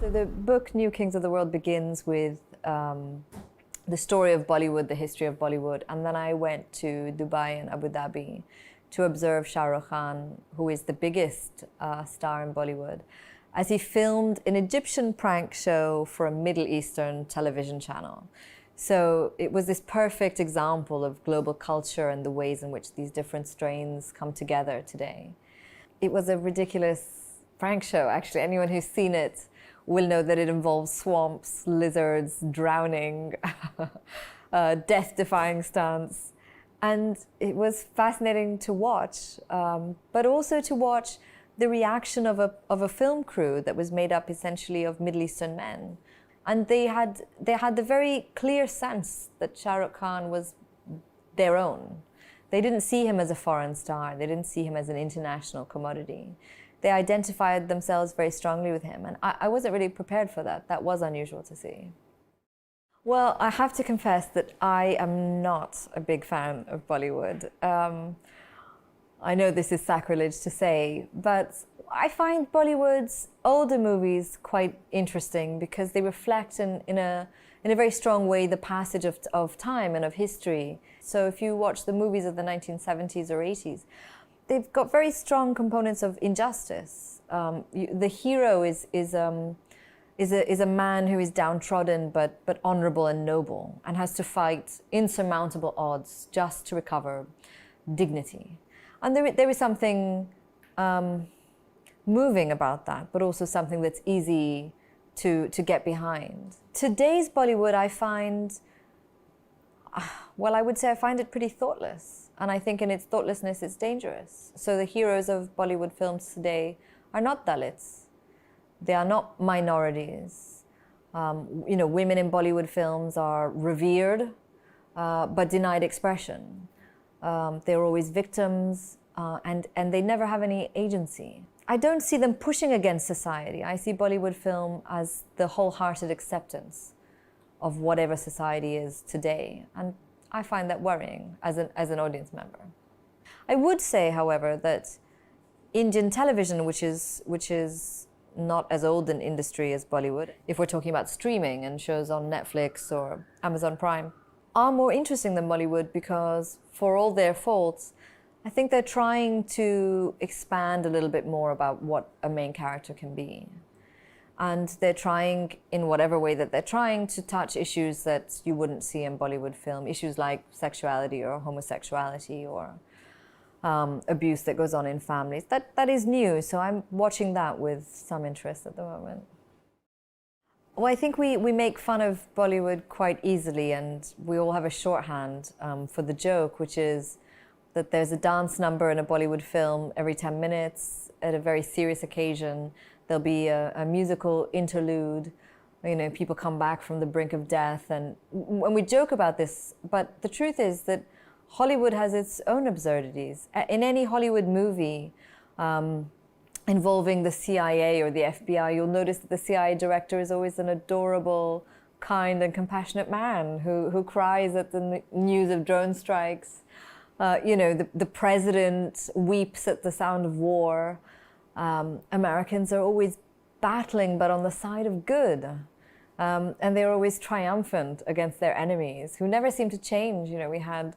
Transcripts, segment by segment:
So the book New Kings of the World begins with the story of Bollywood, the history of Bollywood. And then I went to Dubai and Abu Dhabi to observe Shah Rukh Khan, who is the biggest star in Bollywood, as he filmed an Egyptian prank show for a Middle Eastern television channel. So it was this perfect example of global culture and the ways in which these different strains come together today. It was a ridiculous prank show, actually. Anyone who's seen it will know that it involves swamps, lizards, drowning, death-defying stunts. And it was fascinating to watch, but also to watch the reaction of a film crew that was made up essentially of Middle Eastern men. And they had the very clear sense that Shah Rukh Khan was their own. They didn't see him as a foreign star. They didn't see him as an international commodity. They identified themselves very strongly with him. And I wasn't really prepared for that. That was unusual to see. Well, I have to confess that I am not a big fan of Bollywood. I know this is sacrilege to say, but I find Bollywood's older movies quite interesting because they reflect in a very strong way the passage of time and of history. So if you watch the movies of the 1970s or 80s, they've got very strong components of injustice. The hero is a man who is downtrodden but honorable and noble and has to fight insurmountable odds just to recover dignity. And there is something moving about that, but also something that's easy to get behind. Today's Bollywood, I find, well, I would say I find it pretty thoughtless. And I think in its thoughtlessness, it's dangerous. So the heroes of Bollywood films today are not Dalits. They are not minorities. Women in Bollywood films are revered, but denied expression. They're always victims, and they never have any agency. I don't see them pushing against society. I see Bollywood film as the wholehearted acceptance of whatever society is today. And I find that worrying as an audience member. I would say, however, that Indian television, which is not as old an industry as Bollywood, if we're talking about streaming and shows on Netflix or Amazon Prime, are more interesting than Bollywood because, for all their faults, I think they're trying to expand a little bit more about what a main character can be. And they're trying, in whatever way that they're trying, to touch issues that you wouldn't see in Bollywood film, issues like sexuality or homosexuality or abuse that goes on in families. That is new, so I'm watching that with some interest at the moment. Well, I think we make fun of Bollywood quite easily, and we all have a shorthand for the joke, which is that there's a dance number in a Bollywood film every 10 minutes. At a very serious occasion, there'll be a musical interlude. People come back from the brink of death, and we joke about this, but the truth is that Hollywood has its own absurdities. In any Hollywood movie involving the CIA or the FBI, you'll notice that the CIA director is always an adorable, kind and compassionate man who cries at the news of drone strikes. The president weeps at the sound of war. Americans are always battling, but on the side of good. And they're always triumphant against their enemies, who never seem to change. We had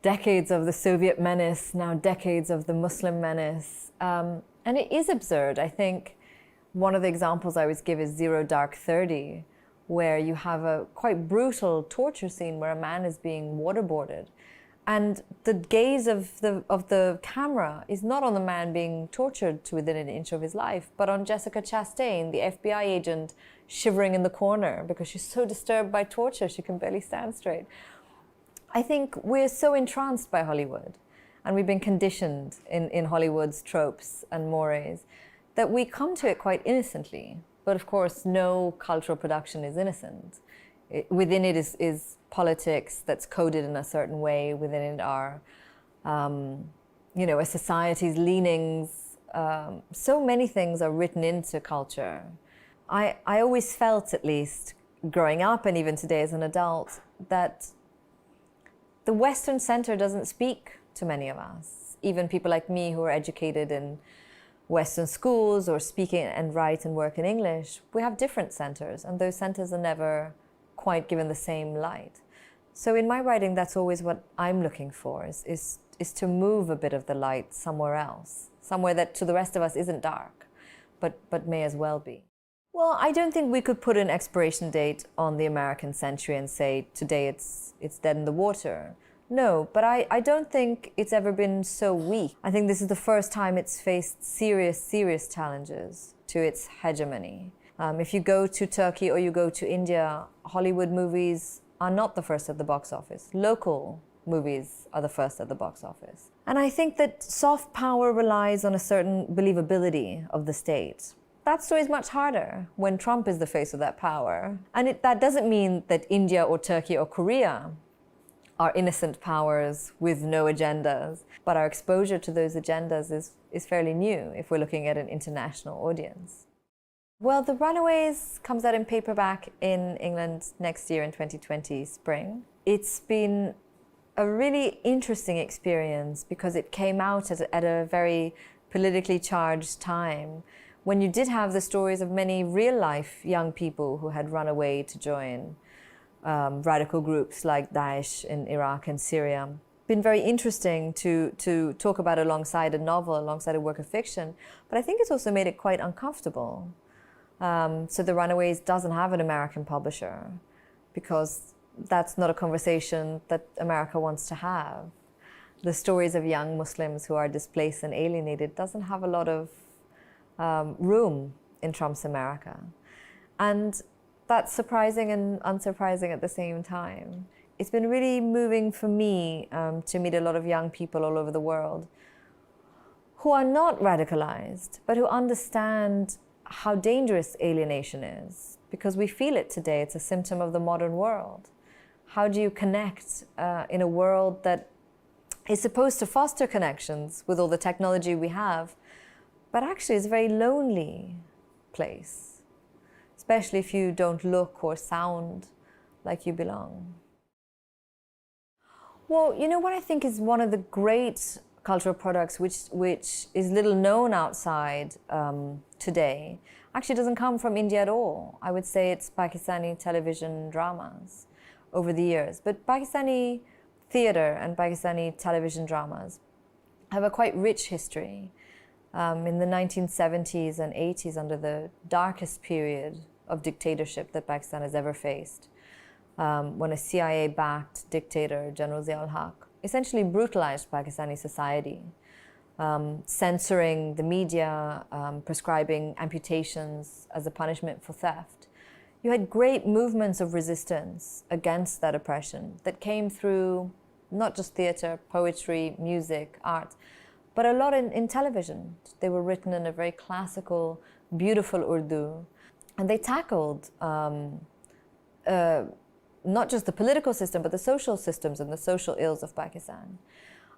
decades of the Soviet menace, now decades of the Muslim menace. And it is absurd. I think one of the examples I always give is Zero Dark 30, where you have a quite brutal torture scene where a man is being waterboarded. And the gaze of the camera is not on the man being tortured to within an inch of his life, but on Jessica Chastain, the FBI agent, shivering in the corner because she's so disturbed by torture she can barely stand straight. I think we're so entranced by Hollywood, and we've been conditioned in Hollywood's tropes and mores, that we come to it quite innocently. But of course, no cultural production is innocent. Within it is politics that's coded in a certain way. Within it are, a society's leanings. So many things are written into culture. I always felt, at least, growing up and even today as an adult, that the Western center doesn't speak to many of us. Even people like me who are educated in Western schools or speaking and write and work in English, we have different centers, and those centers are never quite given the same light. So in my writing, that's always what I'm looking for, is to move a bit of the light somewhere else, somewhere that to the rest of us isn't dark, but may as well be. Well, I don't think we could put an expiration date on the American century and say today it's dead in the water. No, but I don't think it's ever been so weak. I think this is the first time it's faced serious challenges to its hegemony. If you go to Turkey or you go to India, Hollywood movies are not the first at the box office. Local movies are the first at the box office. And I think that soft power relies on a certain believability of the state. That story is much harder when Trump is the face of that power. And that doesn't mean that India or Turkey or Korea are innocent powers with no agendas, but our exposure to those agendas is fairly new if we're looking at an international audience. Well, The Runaways comes out in paperback in England next year in 2020 spring. It's been a really interesting experience because it came out at a very politically charged time when you did have the stories of many real-life young people who had run away to join radical groups like Daesh in Iraq and Syria. Been very interesting to talk about alongside a novel, alongside a work of fiction, but I think it's also made it quite uncomfortable. So The Runaways doesn't have an American publisher because that's not a conversation that America wants to have. The stories of young Muslims who are displaced and alienated doesn't have a lot of room in Trump's America. And that's surprising and unsurprising at the same time. It's been really moving for me to meet a lot of young people all over the world who are not radicalized, but who understand how dangerous alienation is, because we feel it today. It's a symptom of the modern world. How do you connect in a world that is supposed to foster connections with all the technology we have, but actually is a very lonely place? Especially if you don't look or sound like you belong. Well, you know what I think is one of the great cultural products which is little known outside today, actually doesn't come from India at all. I would say it's Pakistani television dramas over the years. But Pakistani theatre and Pakistani television dramas have a quite rich history. In the 1970s and 80s, under the darkest period of dictatorship that Pakistan has ever faced, when a CIA-backed dictator, General Zia-ul-Haq, essentially brutalized Pakistani society, censoring the media, prescribing amputations as a punishment for theft. You had great movements of resistance against that oppression that came through not just theatre, poetry, music, art, but a lot in television. They were written in a very classical, beautiful Urdu. And they tackled not just the political system, but the social systems and the social ills of Pakistan.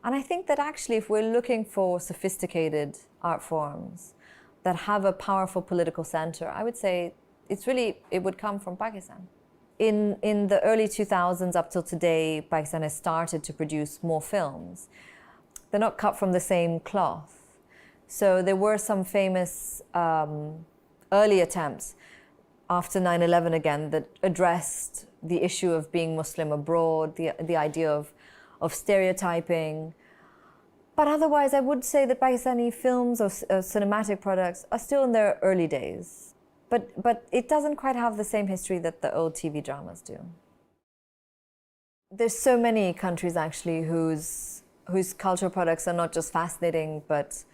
And I think that actually, if we're looking for sophisticated art forms that have a powerful political center, I would say it would come from Pakistan. In the early 2000s up till today, Pakistan has started to produce more films. They're not cut from the same cloth. So there were some famous early attempts after 9/11 again that addressed the issue of being Muslim abroad, the idea of stereotyping. But otherwise, I would say that Pakistani films or cinematic products are still in their early days. But it doesn't quite have the same history that the old TV dramas do. There's so many countries actually whose cultural products are not just fascinating, but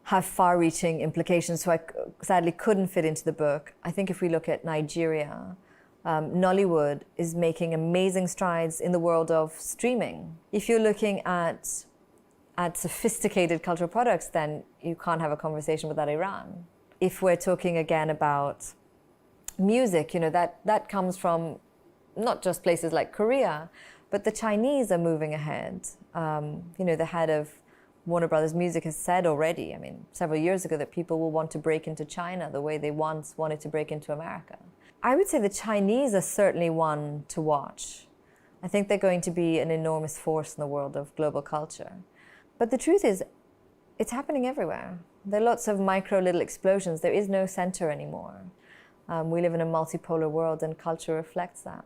have far-reaching implications, so I sadly couldn't fit into the book. I think if we look at Nigeria, Nollywood is making amazing strides in the world of streaming. If you're looking at sophisticated cultural products, then you can't have a conversation without Iran. If we're talking again about music, that comes from not just places like Korea, but the Chinese are moving ahead. The head of Warner Brothers Music has said already, several years ago, that people will want to break into China the way they once wanted to break into America. I would say the Chinese are certainly one to watch. I think they're going to be an enormous force in the world of global culture. But the truth is, it's happening everywhere. There are lots of micro little explosions. There is no center anymore. We live in a multipolar world, and culture reflects that.